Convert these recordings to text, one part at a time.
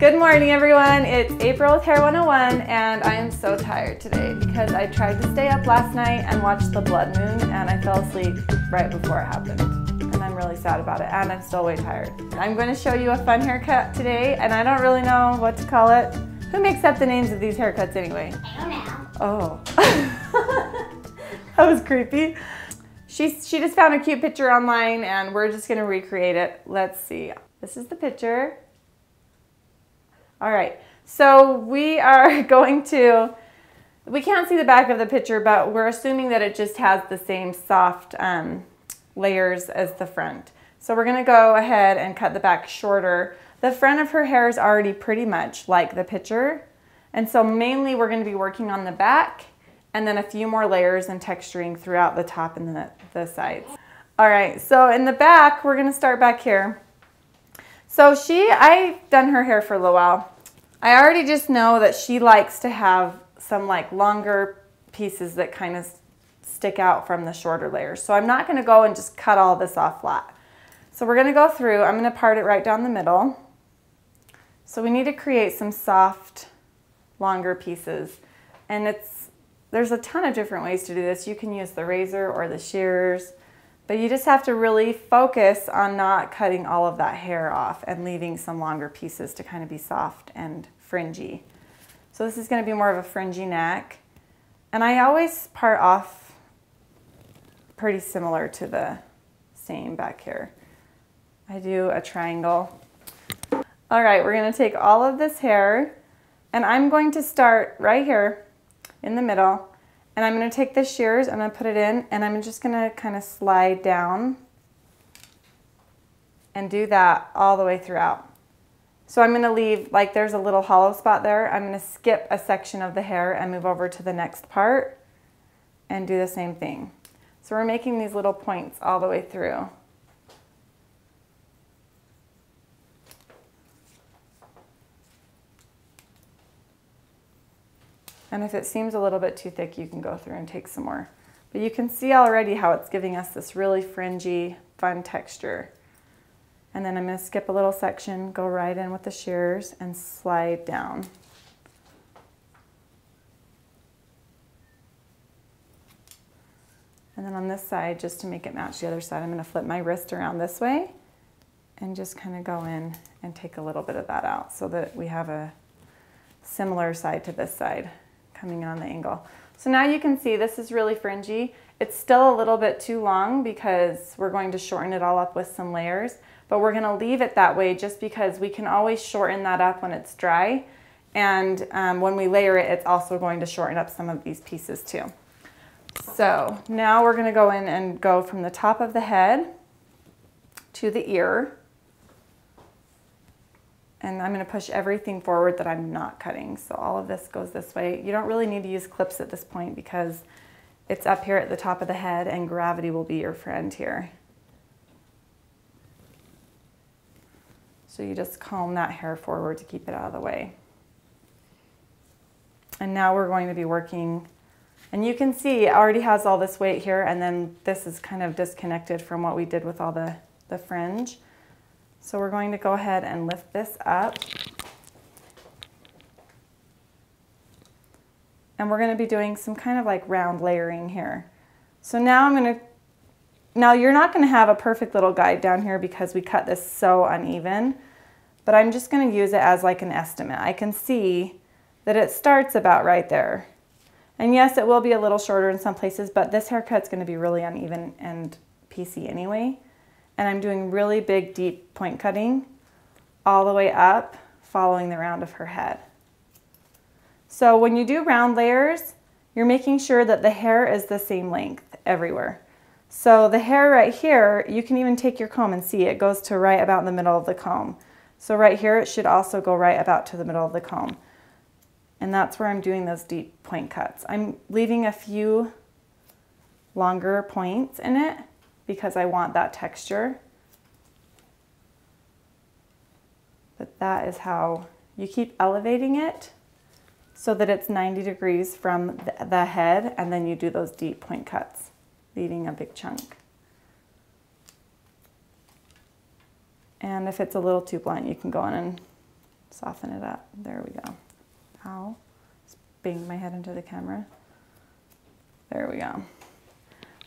Good morning, everyone. It's April with Hair 101, and I am so tired today because I tried to stay up last night and watch the blood moon, and I fell asleep right before it happened. And I'm really sad about it, and I'm still way tired. I'm going to show you a fun haircut today, and I don't really know what to call it. Who makes up the names of these haircuts anyway? I don't know. Oh. That was creepy. She just found a cute picture online, and we're just going to recreate it. Let's see. This is the picture. All right, so we are going to, we can't see the back of the picture, but we're assuming that it just has the same soft layers as the front. So we're gonna go ahead and cut the back shorter. The front of her hair is already pretty much like the picture. And so mainly we're gonna be working on the back and then a few more layers and texturing throughout the top and the sides. All right, so in the back, we're gonna start back here. So I've done her hair for a little while. I already just know that she likes to have some like longer pieces that kind of stick out from the shorter layers. So I'm not gonna go and just cut all this off flat. So we're gonna go through, I'm gonna part it right down the middle. So we need to create some soft, longer pieces. And there's a ton of different ways to do this. You can use the razor or the shears. But you just have to really focus on not cutting all of that hair off and leaving some longer pieces to kind of be soft and fringy. So this is going to be more of a fringy neck. And I always part off pretty similar to the same back here. I do a triangle. All right, we're going to take all of this hair and I'm going to start right here in the middle. And I'm going to take the shears, I'm going to put it in, and I'm just going to kind of slide down and do that all the way throughout. So I'm going to leave, like there's a little hollow spot there, I'm going to skip a section of the hair and move over to the next part and do the same thing. So we're making these little points all the way through. And if it seems a little bit too thick, you can go through and take some more. But you can see already how it's giving us this really fringy, fun texture. And then I'm going to skip a little section, go right in with the shears, and slide down. And then on this side, just to make it match the other side, I'm going to flip my wrist around this way and just kind of go in and take a little bit of that out so that we have a similar side to this side coming in on the angle. So now you can see this is really fringy. It's still a little bit too long because we're going to shorten it all up with some layers, but we're going to leave it that way just because we can always shorten that up when it's dry. And when we layer it, it's also going to shorten up some of these pieces too. So now we're going to go in and go from the top of the head to the ear. And I'm going to push everything forward that I'm not cutting. So all of this goes this way. You don't really need to use clips at this point because it's up here at the top of the head and gravity will be your friend here. So you just comb that hair forward to keep it out of the way. And now we're going to be working, and you can see it already has all this weight here, and then this is kind of disconnected from what we did with all the fringe. So we're going to go ahead and lift this up. And we're going to be doing some kind of like round layering here. So now you're not going to have a perfect little guide down here because we cut this so uneven, but I'm just going to use it as like an estimate. I can see that it starts about right there. And yes, it will be a little shorter in some places, but this haircut's going to be really uneven and piecey anyway. And I'm doing really big, deep point cutting all the way up, following the round of her head. So when you do round layers, you're making sure that the hair is the same length everywhere. So the hair right here, you can even take your comb and see it goes to right about in the middle of the comb. So right here, it should also go right about to the middle of the comb. And that's where I'm doing those deep point cuts. I'm leaving a few longer points in it because I want that texture. But that is how you keep elevating it so that it's 90 degrees from the head, and then you do those deep point cuts, leaving a big chunk. And if it's a little too blunt, you can go in and Soften it up. There we go. Ow. Just banged my head into the camera. There we go.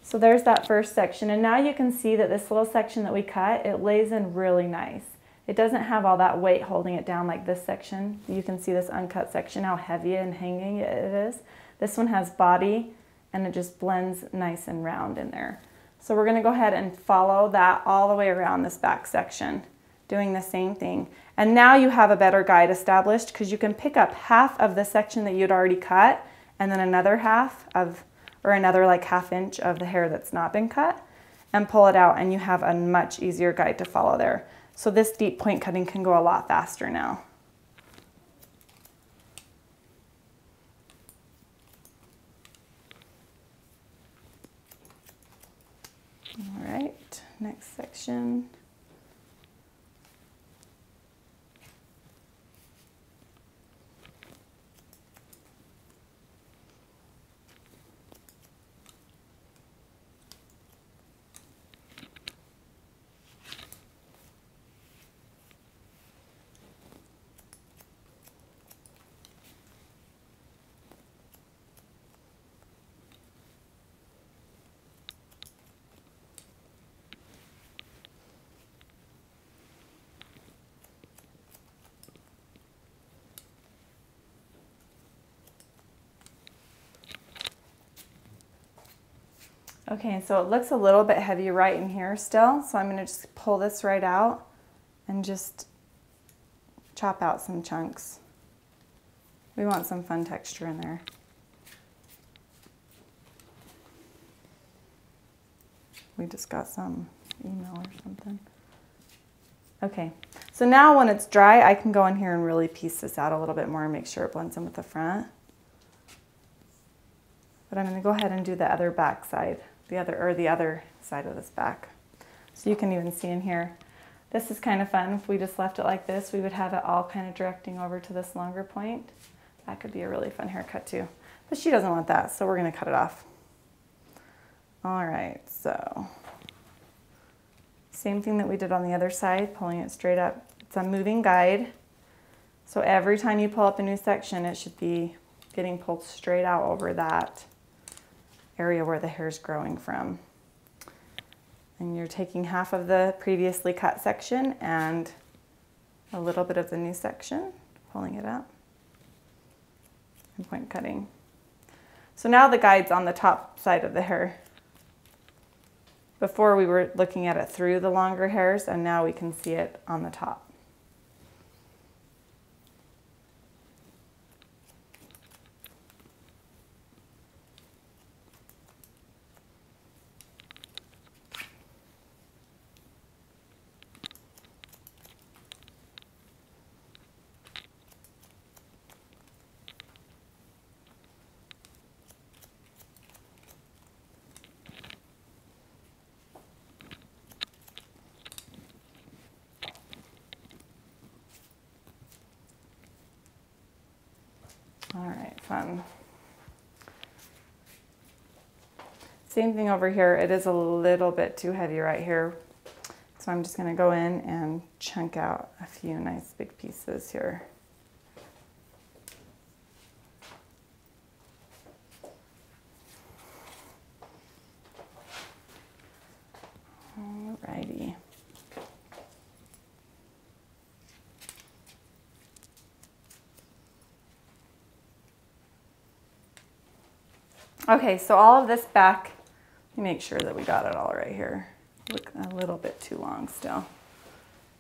So there's that first section, and now you can see that this little section that we cut, it lays in really nice. It doesn't have all that weight holding it down like this section. You can see this uncut section, how heavy and hanging it is. This one has body, and it just blends nice and round in there. So we're gonna go ahead and follow that all the way around this back section, doing the same thing. And now you have a better guide established because you can pick up half of the section that you'd already cut and then another half of, or another like ½ inch of the hair that's not been cut, and pull it out, and you have a much easier guide to follow there. So this deep point cutting can go a lot faster now. All right, next section. Okay, so it looks a little bit heavy right in here still, so I'm going to just pull this right out and just chop out some chunks. We want some fun texture in there. We just got some email or something. Okay, so now when it's dry, I can go in here and really piece this out a little bit more and make sure it blends in with the front. But I'm going to go ahead and do the other back side. The other side of this back. So you can even see in here, this is kind of fun. If we just left it like this, we would have it all kind of directing over to this longer point. That could be a really fun haircut too. But she doesn't want that, so we're gonna cut it off. All right, so same thing that we did on the other side, pulling it straight up. It's a moving guide. So every time you pull up a new section, it should be getting pulled straight out over that area where the hair is growing from. And you're taking half of the previously cut section and a little bit of the new section, pulling it up and point cutting. So now the guide's on the top side of the hair. Before we were looking at it through the longer hairs, and now we can see it on the top. All right, fun. Same thing over here. It is a little bit too heavy right here. So I'm just gonna go in and chunk out a few nice big pieces here. All righty. Okay, so all of this back, let me make sure that we got it all right here. Look a little bit too long still.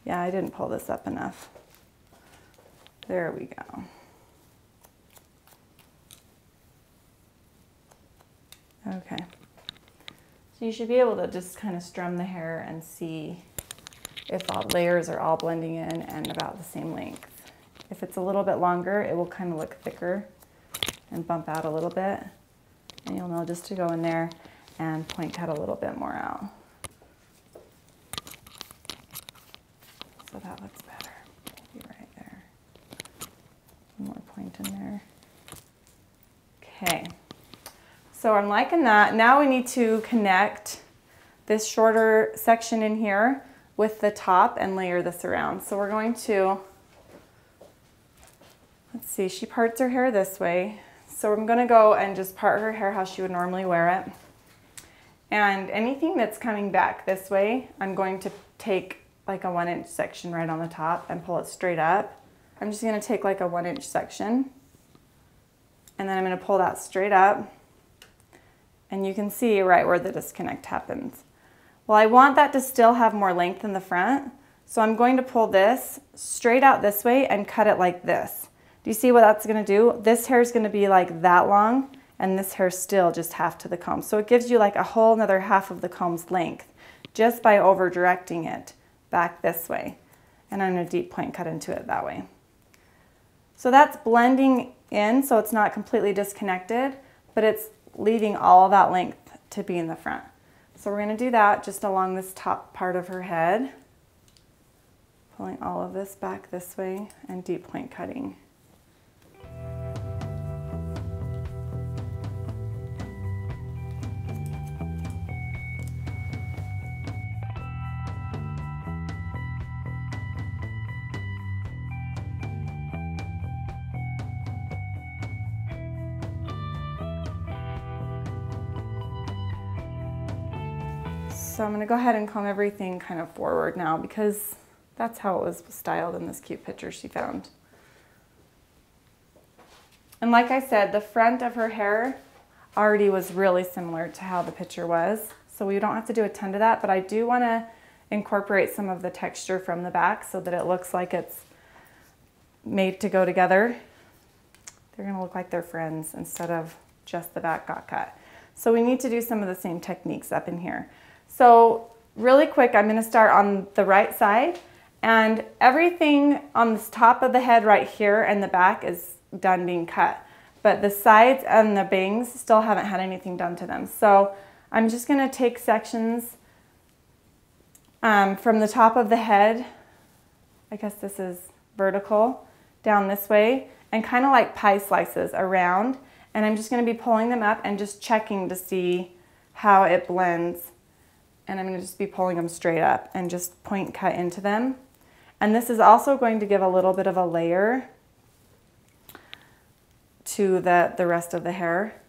Yeah, I didn't pull this up enough. There we go. Okay. So you should be able to just kind of strum the hair and see if all layers are all blending in and about the same length. If it's a little bit longer, it will kind of look thicker and bump out a little bit. And you'll know just to go in there and point cut a little bit more out. So that looks better. Maybe right there. One more point in there. Okay. So I'm liking that. Now we need to connect this shorter section in here with the top and layer this around. So we're going to let's see, she parts her hair this way. So I'm gonna go and just part her hair how she would normally wear it. And anything that's coming back this way, I'm going to take like a 1-inch section right on the top and pull it straight up. I'm just gonna take like a 1-inch section and then I'm gonna pull that straight up. And you can see right where the disconnect happens. Well, I want that to still have more length in the front. So I'm going to pull this straight out this way and cut it like this. Do you see what that's gonna do? This hair is gonna be like that long and this hair still just half to the comb. So it gives you like a whole another half of the comb's length just by over directing it back this way. And I'm gonna deep point cut into it that way. So that's blending in so it's not completely disconnected, but it's leaving all of that length to be in the front. So we're gonna do that just along this top part of her head, pulling all of this back this way and deep point cutting. So I'm gonna go ahead and comb everything kind of forward now because that's how it was styled in this cute picture she found. And like I said, the front of her hair already was really similar to how the picture was. So we don't have to do a ton to that, but I do wanna incorporate some of the texture from the back so that it looks like it's made to go together. They're gonna look like they're friends instead of just the back got cut. So we need to do some of the same techniques up in here. So really quick, I'm gonna start on the right side and everything on the top of the head right here and the back is done being cut. But the sides and the bangs still haven't had anything done to them. So I'm just gonna take sections from the top of the head, I guess this is vertical, down this way, and kind of like pie slices around. And I'm just gonna be pulling them up and just checking to see how it blends. And I'm gonna just be pulling them straight up and just point cut into them. And this is also going to give a little bit of a layer to the rest of the hair.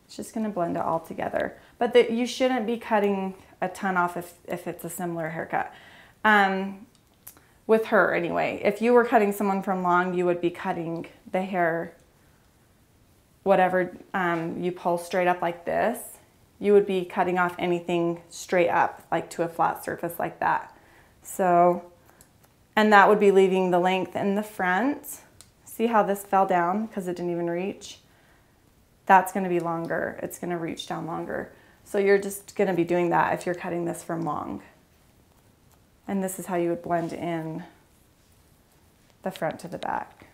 It's just gonna blend it all together. But you shouldn't be cutting a ton off if it's a similar haircut. With her anyway. If you were cutting someone from long, you would be cutting the hair, whatever you pull straight up like this, you would be cutting off anything straight up, like to a flat surface like that. So, and that would be leaving the length in the front. See how this fell down because it didn't even reach? That's gonna be longer. It's gonna reach down longer. So you're just gonna be doing that if you're cutting this from long. And this is how you would blend in the front to the back.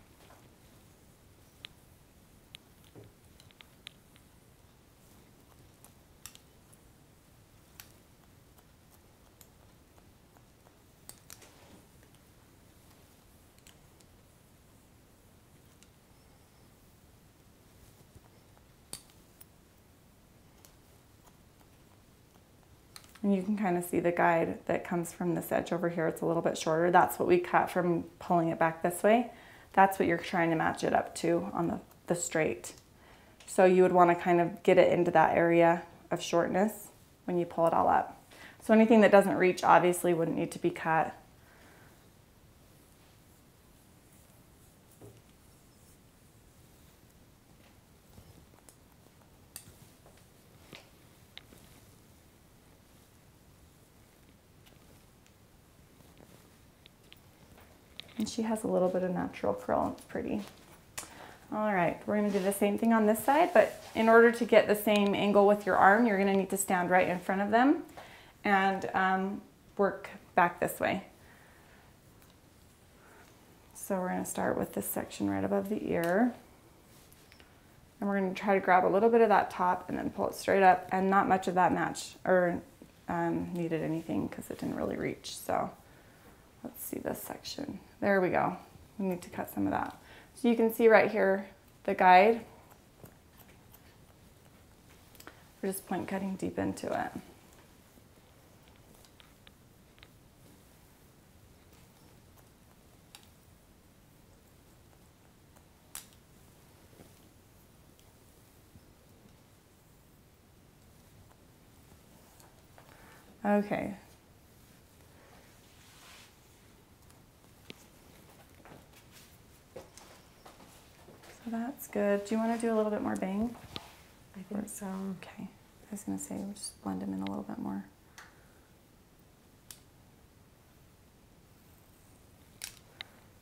And you can kind of see the guide that comes from this edge over here. It's a little bit shorter. That's what we cut from pulling it back this way. That's what you're trying to match it up to on the straight. So you would want to kind of get it into that area of shortness when you pull it all up. So anything that doesn't reach obviously wouldn't need to be cut. And she has a little bit of natural curl. It's pretty. All right, we're gonna do the same thing on this side, but in order to get the same angle with your arm, you're gonna need to stand right in front of them and work back this way. So we're gonna start with this section right above the ear. And we're gonna try to grab a little bit of that top and then pull it straight up, and not much of that matched or needed anything because it didn't really reach. So let's see this section. There we go. We need to cut some of that. So you can see right here, the guide. We're just point cutting deep into it. Okay. So that's good. Do you want to do a little bit more bang? I think so. Okay. I was going to say, we'll just blend them in a little bit more.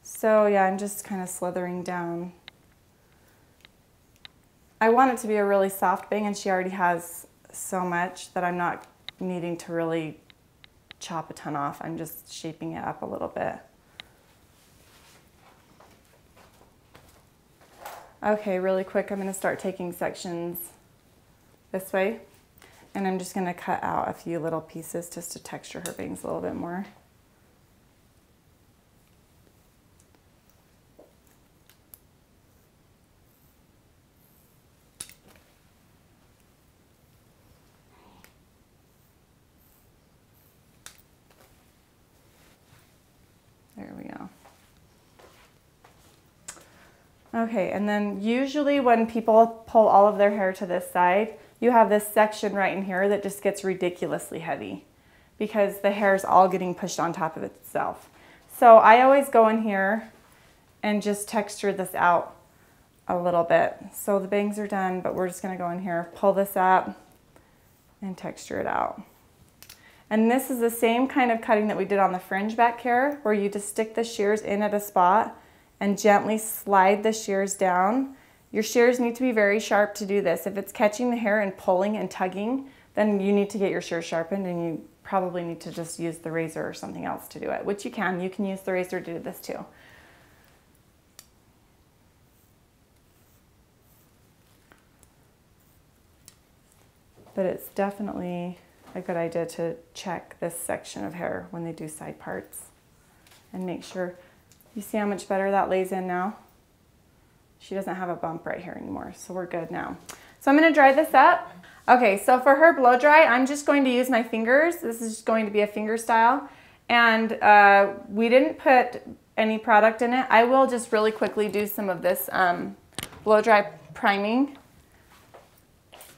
So yeah, I'm just kind of slithering down. I want it to be a really soft bang, and she already has so much that I'm not needing to really chop a ton off. I'm just shaping it up a little bit. Okay, really quick, I'm going to start taking sections this way, and I'm just going to cut out a few little pieces just to texture her bangs a little bit more. There we go. Okay, and then usually when people pull all of their hair to this side, you have this section right in here that just gets ridiculously heavy because the hair is all getting pushed on top of itself. So I always go in here and just texture this out a little bit. So the bangs are done, but we're just gonna go in here, pull this up, and texture it out. And this is the same kind of cutting that we did on the fringe back here, where you just stick the shears in at a spot and gently slide the shears down. Your shears need to be very sharp to do this. If it's catching the hair and pulling and tugging, then you need to get your shears sharpened, and you probably need to just use the razor or something else to do it, which you can. You can use the razor to do this too. But it's definitely a good idea to check this section of hair when they do side parts and make sure. You see how much better that lays in now? She doesn't have a bump right here anymore, so we're good now. So I'm gonna dry this up. Okay, so for her blow dry, I'm just going to use my fingers. This is just going to be a finger style. And we didn't put any product in it. I will just really quickly do some of this blow dry priming.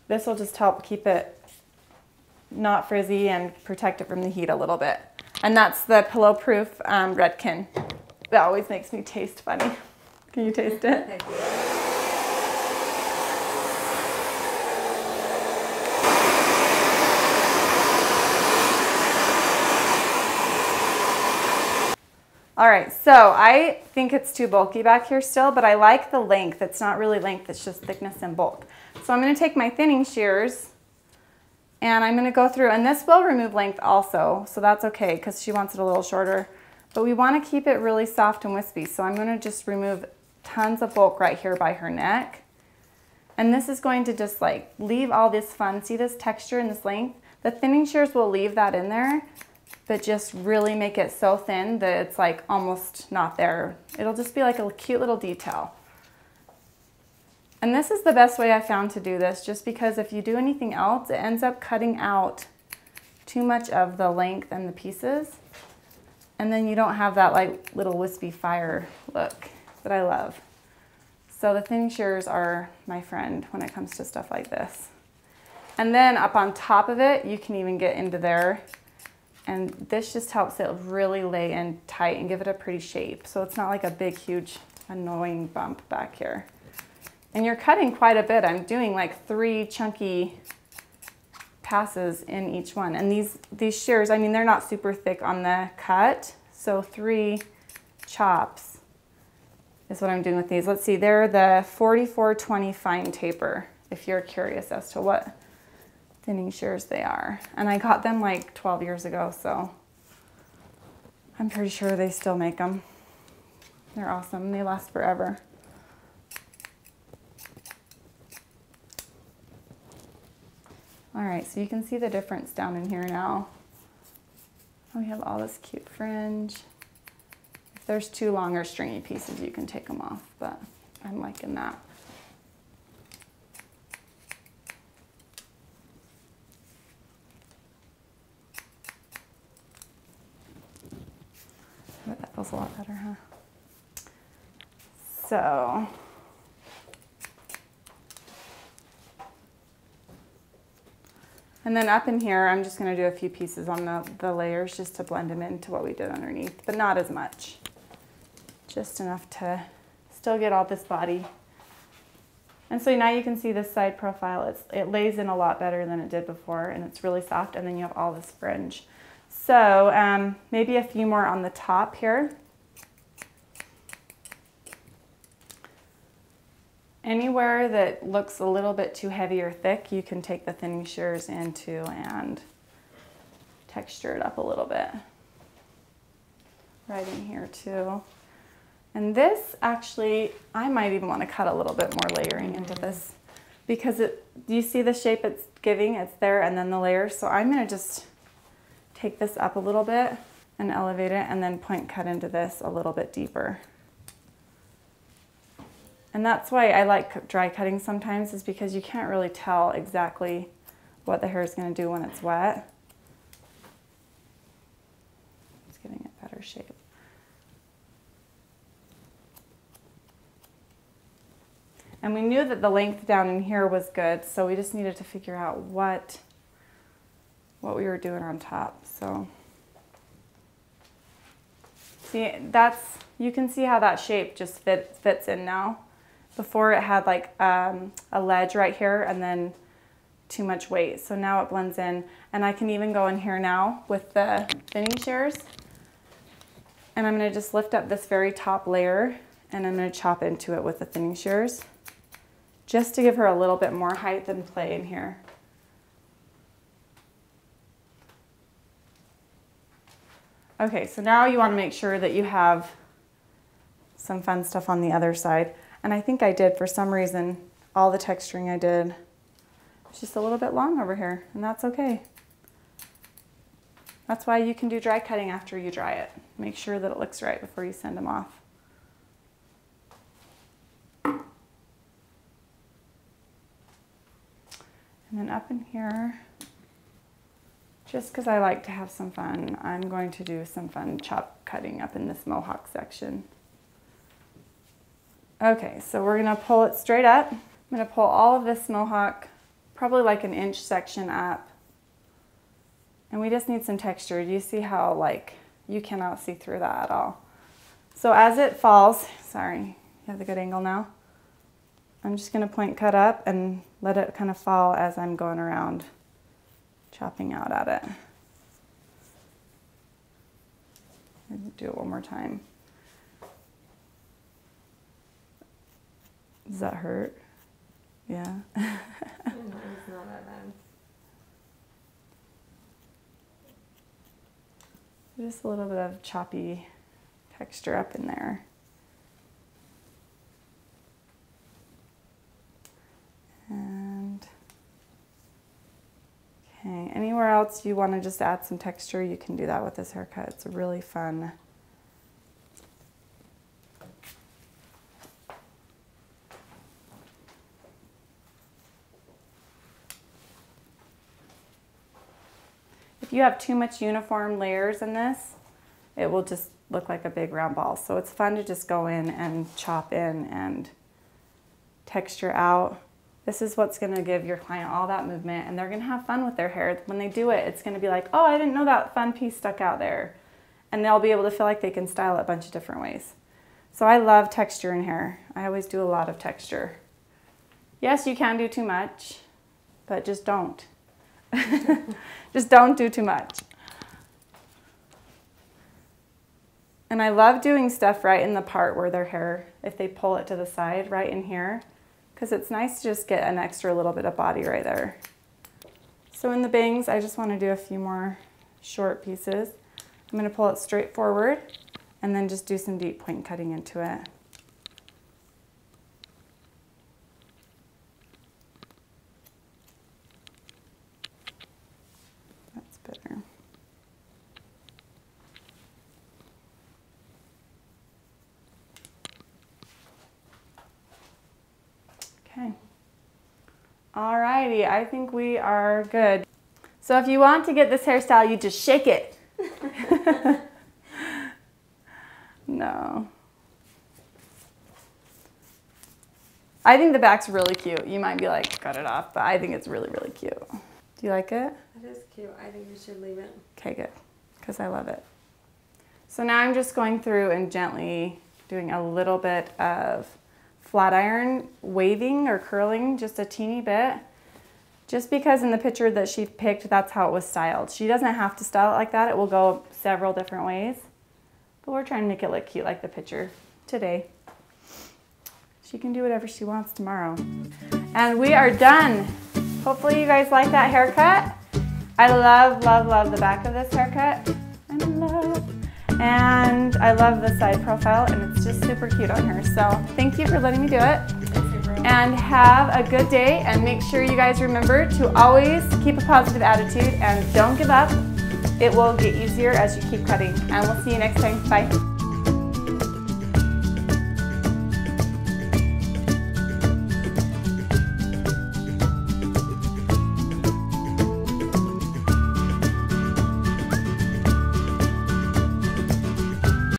This will just help keep it not frizzy and protect it from the heat a little bit. And that's the pillow proof Redken. That always makes me taste funny. Can you taste it? All right, so I think it's too bulky back here still, but I like the length. It's not really length, it's just thickness and bulk. So I'm gonna take my thinning shears and I'm gonna go through, and this will remove length also, so that's okay because she wants it a little shorter. But we wanna keep it really soft and wispy, so I'm gonna just remove tons of bulk right here by her neck. And this is going to just like leave all this fun. See this texture and this length? The thinning shears will leave that in there, but just really make it so thin that it's like almost not there. It'll just be like a cute little detail. And this is the best way I found to do this, just because if you do anything else, it ends up cutting out too much of the length and the pieces. And then you don't have that like little wispy fire look that I love. So the thinning shears are my friend when it comes to stuff like this. And then up on top of it, you can even get into there. And this just helps it really lay in tight and give it a pretty shape. So it's not like a big, huge, annoying bump back here. And you're cutting quite a bit. I'm doing like 3 chunky passes in each one. And these shears, I mean, they're not super thick on the cut. So 3 chops is what I'm doing with these. Let's see, they're the 4420 fine taper, if you're curious as to what thinning shears they are. And I got them like 12 years ago, so I'm pretty sure they still make them. They're awesome, they last forever. All right, so you can see the difference down in here now. We have all this cute fringe. If there's too long or stringy pieces, you can take them off, but I'm liking that. But that feels a lot better, huh? So, And then up in here, I'm just gonna do a few pieces on the layers just to blend them into what we did underneath, but not as much. Just enough to still get all this body. And so now you can see this side profile, it lays in a lot better than it did before, and it's really soft, and then you have all this fringe. So maybe a few more on the top here. Anywhere that looks a little bit too heavy or thick, you can take the thinning shears into and texture it up a little bit. Right in here too. And this actually, I might even want to cut a little bit more layering into this because do you see the shape it's giving? It's there and then the layers. So I'm going to just take this up a little bit and elevate it and then point cut into this a little bit deeper. And that's why I like dry cutting sometimes, is because you can't really tell exactly what the hair is going to do when it's wet. It's getting a better shape. And we knew that the length down in here was good, so we just needed to figure out what we were doing on top. So see, you can see how that shape just fits in now. Before it had like a ledge right here and then too much weight. So now it blends in, and I can even go in here now with the thinning shears, and I'm going to just lift up this very top layer and I'm going to chop into it with the thinning shears just to give her a little bit more height and play in here. Okay, so now you want to make sure that you have some fun stuff on the other side. And I think I did, for some reason, all the texturing I did, it's just a little bit long over here, and that's okay. That's why you can do dry cutting after you dry it. Make sure that it looks right before you send them off. And then up in here, just because I like to have some fun, I'm going to do some fun chop cutting up in this mohawk section. Okay, so we're going to pull it straight up. I'm going to pull all of this mohawk, probably like an inch section up. And we just need some texture. Do you see how, like, you cannot see through that at all? So as it falls, sorry, you have the good angle now. I'm just going to point cut up and let it kind of fall as I'm going around chopping out at it. Do it one more time. Does that hurt? Yeah. No, it's not that bad. Just a little bit of choppy texture up in there. And okay, anywhere else you want to just add some texture, you can do that with this haircut. It's a really fun. If you have too much uniform layers in this, it will just look like a big round ball. So it's fun to just go in and chop in and texture out. This is what's going to give your client all that movement, and they're going to have fun with their hair. When they do it, it's going to be like, oh, I didn't know that fun piece stuck out there. And they'll be able to feel like they can style it a bunch of different ways. So I love texture in hair. I always do a lot of texture. Yes, you can do too much, but just don't. Just don't do too much. And I love doing stuff right in the part where their hair, if they pull it to the side, right in here, because it's nice to just get an extra little bit of body right there. So in the bangs, I just want to do a few more short pieces. I'm going to pull it straight forward and then just do some deep point cutting into it. That's better. Okay. Alrighty, I think we are good. So if you want to get this hairstyle, you just shake it. No. I think the back's really cute. You might be like, cut it off, but I think it's really, really cute. Do you like it? It is cute. I think you should leave it. Okay, good, because I love it. So now I'm just going through and gently doing a little bit of flat iron waving or curling, just a teeny bit. Just because in the picture that she picked, that's how it was styled. She doesn't have to style it like that. It will go several different ways. But we're trying to make it look cute like the picture today. She can do whatever she wants tomorrow. And we are done. Hopefully you guys like that haircut. I love, love, love the back of this haircut. I'm in love. And I love the side profile, and it's just super cute on her. So thank you for letting me do it. And have a good day, and make sure you guys remember to always keep a positive attitude and don't give up. It will get easier as you keep cutting, and we'll see you next time. Bye.